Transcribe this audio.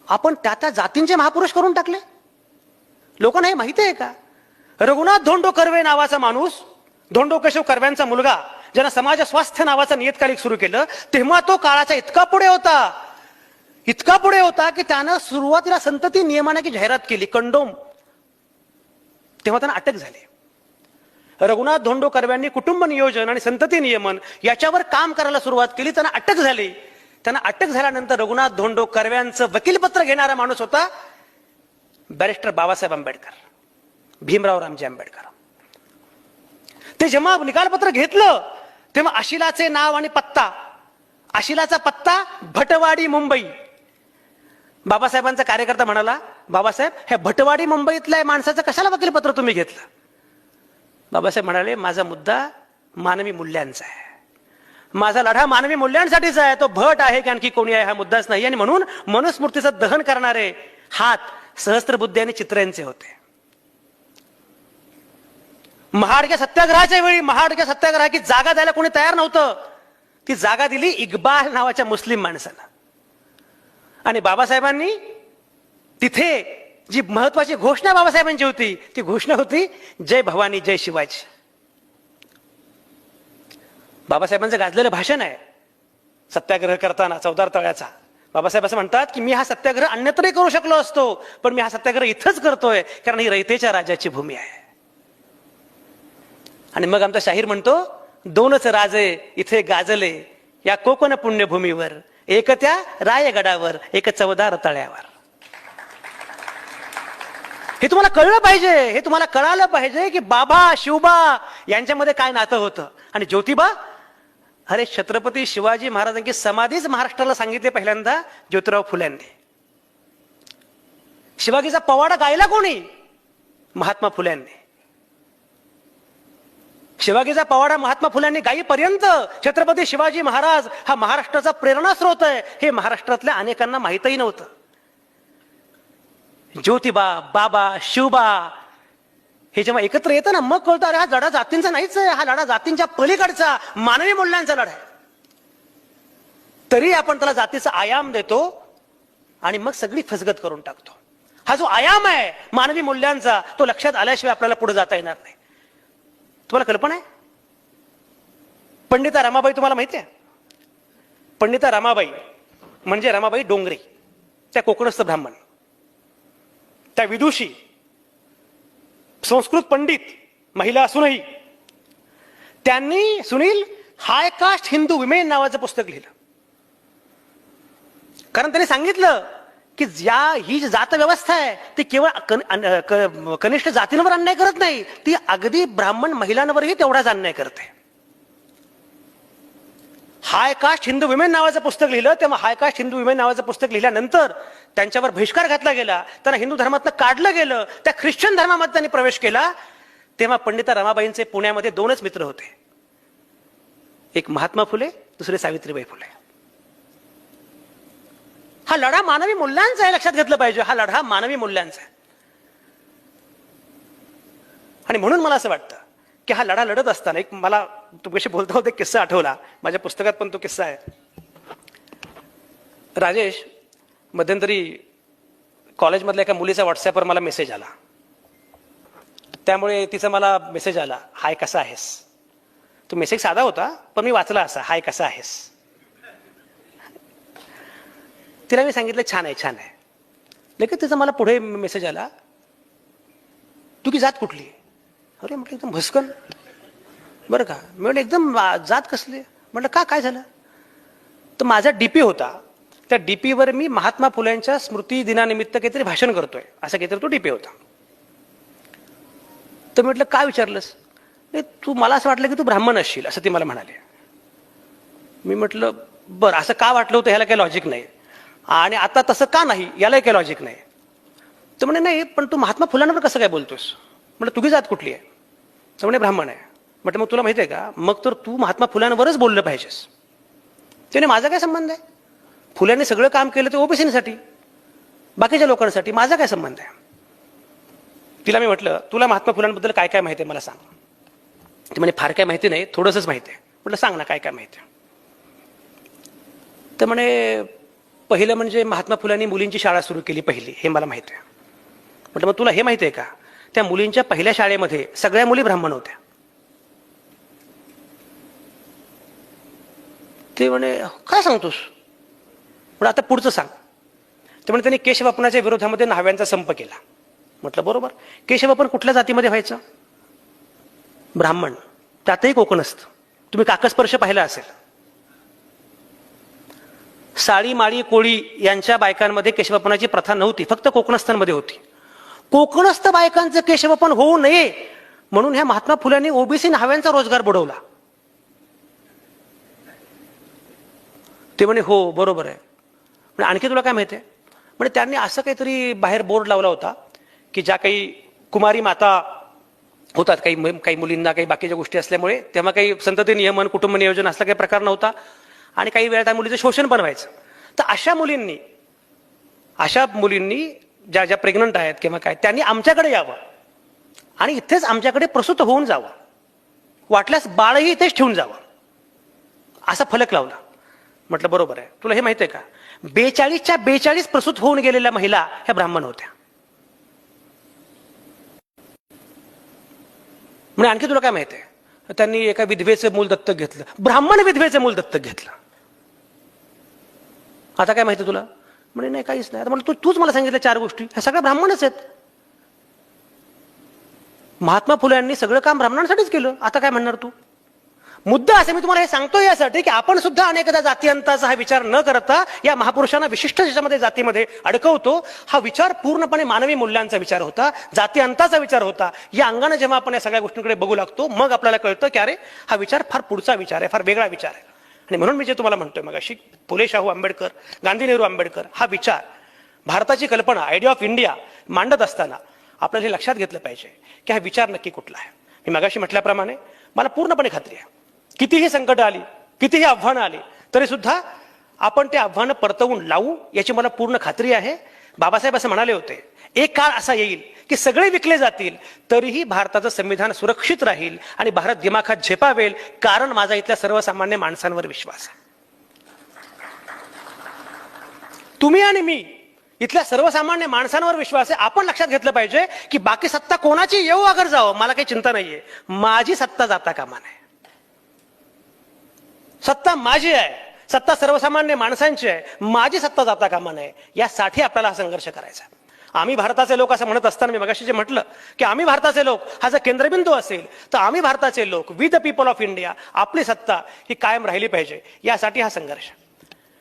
आपण त्या जातींचे महापुरुष करून टाकले. लोकांना हे माहिती आहे का? रघुनाथ धोंडो कर्वे नावाचा माणूस, धोंडो केशव कर्व्यांचा मुलगा, ज्यानं समाज स्वास्थ्य नावाचं नियतकालिक सुरू केलं, तेव्हा तो काळाचा इतका पुढे होता की त्यानं सुरुवातीला संतती नियमनाची जाहिरात केली, कंडोम. तेव्हा त्यांना अटक झाली. रघुनाथ धोंडो कर्व्यांनी कुटुंब नियोजन आणि संतती नियमन याच्यावर काम करायला सुरुवात केली, त्यांना अटक झाली. त्यांना अटक झाल्यानंतर रघुनाथ धोंडो कर्व्यांचं वकीलपत्र घेणारा माणूस होता बॅरिस्टर बाबासाहेब आंबेडकर, भीमराव रामजी आंबेडकर. ते जेव्हा निकालपत्र घेतलं तेव्हा आशिलाचे नाव आणि पत्ता, आशिलाचा पत्ता भटवाडी मुंबई. बाबासाहेबांचा कार्यकर्ता म्हणाला, बाबासाहेब हे भटवाडी मुंबईतल्या माणसाचं कशाला वकीलपत्र तुम्ही घेतलं? बाबासाहेब म्हणाले, माझा मुद्दा मानवी मूल्यांचा आहे, माझा लढा मानवी मूल्यांसाठीच आहे. तो भट आहे की आणखी कोणी आहे हा मुद्दाच नाही. आणि म्हणून मनुस्मृतीचं दहन करणारे हात सहस्त्रबुद्धे आणि चित्र्यांचे होते. महाडच्या सत्याग्रहाच्या वेळी महाडच्या सत्याग्रहाची जागा द्यायला कोणी तयार नव्हतं. ती जागा दिली इक्बाल नावाच्या मुस्लिम माणसाला. आणि बाबासाहेबांनी तिथे जी महत्वाची घोषणा बाबासाहेबांची होती ती घोषणा होती, जय भवानी जय शिवाजी. बाबासाहेबांचं गाजलेलं भाषण आहे सत्याग्रह करताना, चौदार तळ्याचा. बाबासाहेब असं म्हणतात की मी हा सत्याग्रह अन्यत्रही करू शकलो असतो, पण मी हा सत्याग्रह इथंच करतोय कारण ही रयतेच्या राजाची भूमी आहे. आणि मग आमचा शाहीर म्हणतो, दोनच राजे इथे गाजले या कोकण पुण्यभूमीवर, एक त्या रायगडावर, एक चवदार तळ्यावर. हे तुम्हाला कळलं पाहिजे, हे तुम्हाला कळालं पाहिजे की बाबा शिवबा यांच्यामध्ये काय नातं होतं. आणि ज्योतिबा, अरे छत्रपती शिवाजी महाराजांची समाधीच महाराष्ट्राला सांगितले पहिल्यांदा ज्योतिराव फुल्यांनी. शिवाजीचा पवाडा गायला कोणी? महात्मा फुल्यांनी. शिवाजीचा पवाडा महात्मा फुल्यांनी गाईपर्यंत छत्रपती शिवाजी महाराज हा महाराष्ट्राचा प्रेरणास्रोत आहे हे महाराष्ट्रातल्या अनेकांना माहितही नव्हतं. ज्योतिबा, बाबा, शिवबा हे जेव्हा एकत्र येतं ना, मग कळतं अरे हा लढा जातींचा नाहीच आहे, हा लढा जातींच्या पलीकडचा मानवी मूल्यांचा लढा आहे. तरी आपण त्याला जातीचा आयाम देतो आणि मग सगळी फसगत करून टाकतो. हा जो आयाम आहे मानवी मूल्यांचा, तो लक्षात आल्याशिवाय आपल्याला पुढे जाता येणार नाही. तुम्हाला कल्पना आहे? पंडिता रमाबाई तुम्हाला माहिती आहे? पंडिता रमाबाई म्हणजे रमाबाई डोंगरे, त्या कोकणस्थ ब्राह्मण, त्या विदुषी, संस्कृत पंडित महिला असूनही त्यांनी सुनील हाय कास्ट हिंदू विमेन नावाचं पुस्तक लिहिलं. कारण त्यांनी सांगितलं की ही जी जात व्यवस्था आहे ती केवळ कनिष्ठ जातींवर अन्याय करत नाही, ती अगदी ब्राह्मण महिलांवरही तेवढाच अन्याय करते. हाय कास्ट हिंदू विमेन नावाचं पुस्तक लिहिलं. तेव्हा हाय कास्ट हिंदू विमेन नावाचं पुस्तक लिहिल्यानंतर त्यांच्यावर बहिष्कार घातला गेला, त्यांना हिंदू धर्मातनं काढलं गेलं, त्या ख्रिश्चन धर्मामध्ये त्यांनी प्रवेश केला. तेव्हा पंडिता रमाबाईंचे पुण्यामध्ये दोनच मित्र होते, एक महात्मा फुले, दुसरे सावित्रीबाई फुले. हा लढा मानवी मूल्यांचा आहे, लक्षात घेतलं पाहिजे. हा लढा मानवी मूल्यांचा आहे. आणि म्हणून मला असं वाटतं की हा लढा लढत असताना एक मला तुमच्याशी बोलता होता एक किस्सा आठवला, माझ्या पुस्तकात पण तो किस्सा आहे. राजेश, मध्यंतरी कॉलेजमधल्या एका मुलीचा व्हॉट्सअपवर मला मेसेज आला. त्यामुळे तिचा मला मेसेज आला, हाय कसा आहेस. तो मेसेज साधा होता पण मी वाचला असा, हाय कसा आहेस. तिला मी सांगितलं छान आहे छान आहे. लगेच तिचा मला पुढे मेसेज आला, तू की जात कुठली. अरे म्हटलं एकदम भस्कन बरं का. मी म्हटलं एकदम जात कसली. म्हटलं का, काय झालं. तर माझा डीपी होता, त्या डीपीवर मी महात्मा फुल्यांच्या स्मृती दिनानिमित्त काहीतरी भाषण करतोय असं काहीतरी तो डीपी होता. तर म्हटलं काय विचारलंस. तू, मला असं वाटलं की तू ब्राह्मण असशील असं ती मला म्हणाले. मी म्हटलं बरं, असं का वाटलं होतं ह्याला काही लॉजिक नाही, आणि आता तसं का नाही यालाही काही लॉजिक नाही. तर म्हणे नाही पण तू महात्मा फुलांवर कसं काय बोलतोस. म्हटलं तुझी जात कुठली आहे. तर म्हणे ब्राह्मण आहे. म्हटलं मग तुला माहिती आहे का, मग तर तू महात्मा फुलांवरच बोललं पाहिजेस. त्याने माझा काय संबंध आहे. फुल्यांनी सगळं काम केलं ते ओबीसीसाठी, बाकीच्या लोकांसाठी, माझा काय संबंध आहे. तिला मी म्हटलं तुला महात्मा फुलांबद्दल काय काय माहिती आहे मला सांग. ती म्हणे फार काय माहिती नाही, थोडंसंच माहिती आहे. म्हटलं सांग ना काय काय माहिती आहे. तर म्हणे पहिलं म्हणजे महात्मा फुल्यांनी मुलींची शाळा सुरू केली पहिली, हे मला माहिती आहे. म्हटलं मग तुला हे माहिती आहे का, त्या मुलींच्या पहिल्या शाळेमध्ये सगळ्या मुली ब्राह्मण होत्या. ते म्हणे काय सांगतोस, पण आता पुढचं सांग. ते म्हणे त्यांनी केशवापनाच्या विरोधामध्ये न्हाव्यांचा संप केला. म्हटलं बरोबर. केशवापन कुठल्या जातीमध्ये व्हायचं? ब्राह्मण, त्यातही कोकणस्थ. तुम्ही काकस्पर्श पाहिला असेल. साळी माळी कोळी यांच्या बायकांमध्ये केशवापनाची प्रथा नव्हती, फक्त कोकणस्थांमध्ये होती. कोकणस्थ बायकांचं केशवापन होऊ नये म्हणून ह्या महात्मा फुल्यांनी ओबीसी न्हाव्यांचा रोजगार बुडवला. ते म्हणे हो बरोबर आहे. म्हणजे आणखी तुला काय माहिती आहे, म्हणजे त्यांनी असं काहीतरी बाहेर बोर्ड लावला होता की ज्या काही कुमारी माता होतात, काही मुलींना काही बाकीच्या गोष्टी असल्यामुळे तेव्हा काही संतती नियमन कुटुंब नियोजन असला काही प्रकार नव्हता आणि काही वेळा त्या मुलीचं शोषण पण व्हायचं. तर अशा मुलींनी ज्या प्रेग्नंट आहेत किंवा काय, त्यांनी आमच्याकडे यावं आणि इथेच आमच्याकडे प्रसूत होऊन जावं, वाटल्यास बाळही इथेच ठेवून जावं, असा फलक लावला. म्हटलं बरोबर आहे. तुला हे माहिती आहे का, 42च्या 42 प्रसूत होऊन गेलेल्या महिला ह्या ब्राह्मण होत्या. म्हणजे आणखी तुला काय माहिती आहे, त्यांनी एका विधवेचं मूल दत्तक घेतलं, ब्राह्मण विधवेचं मूल दत्तक घेतलं. आता काय माहिती तुला? म्हणजे नाही काहीच नाही. आता मला तूच मला सांगितलं 4 गोष्टी, ह्या सगळ्या ब्राह्मणच आहेत. महात्मा फुले यांनी सगळं काम ब्राह्मणांसाठीच केलं. आता काय म्हणणार तू? मुद्दा असे मी तुम्हाला हे सांगतो यासाठी की आपण सुद्धा अनेकदा जातीअंताचा हा विचार न करता या महापुरुषांना विशिष्ट ज्याच्यामध्ये जातीमध्ये अडकवतो. हा विचार पूर्णपणे मानवी मूल्यांचा विचार होता, जातीअंताचा विचार होता. या अंगाने जेव्हा आपण या सगळ्या गोष्टींकडे बघू लागतो मग आपल्याला कळतं की अरे हा विचार फार पुढचा विचार आहे, फार वेगळा विचार आहे. आणि म्हणून मी जे तुम्हाला म्हणतोय मगाशी, फुले शाहू आंबेडकर, गांधी नेहरू आंबेडकर हा विचार, भारताची कल्पना, आयडिया ऑफ इंडिया मांडत असताना आपल्याला हे लक्षात घेतलं पाहिजे की हा विचार नक्की कुठला आहे. मी मगाशी म्हटल्याप्रमाणे मला पूर्णपणे खात्री आहे, कितीही संकट आली, कितीही आव्हानं आली तरी सुद्धा आपण ते आव्हानं परतवून लावू याची मला पूर्ण खात्री आहे. बाबासाहेब असं म्हणाले होते, एक काळ असा येईल की सगळे विकले जातील तरीही भारताचं संविधान सुरक्षित राहील आणि भारत दिमाखात झेपावेल, कारण माझा इथल्या सर्वसामान्य माणसांवर विश्वास आहे. तुम्ही आणि मी इथल्या सर्वसामान्य माणसांवर विश्वास आहे. आपण लक्षात घेतलं पाहिजे की बाकी सत्ता कोणाची येऊ अगर जावं मला काही चिंता नाहीये, माझी सत्ता जाता कामा नये. सत्ता माझी आहे, सत्ता सर्वसामान्य माणसांची आहे, माझी सत्ता जाता कामा नये. यासाठी आपल्याला हा संघर्ष करायचा. आम्ही भारताचे लोक असं म्हणत असताना मी मगाशी जे म्हटलं की आम्ही भारताचे लोक हा जर केंद्रबिंदू असेल तर आम्ही भारताचे लोक, we the people of India, आपली सत्ता ही कायम राहिली पाहिजे, यासाठी हा संघर्ष.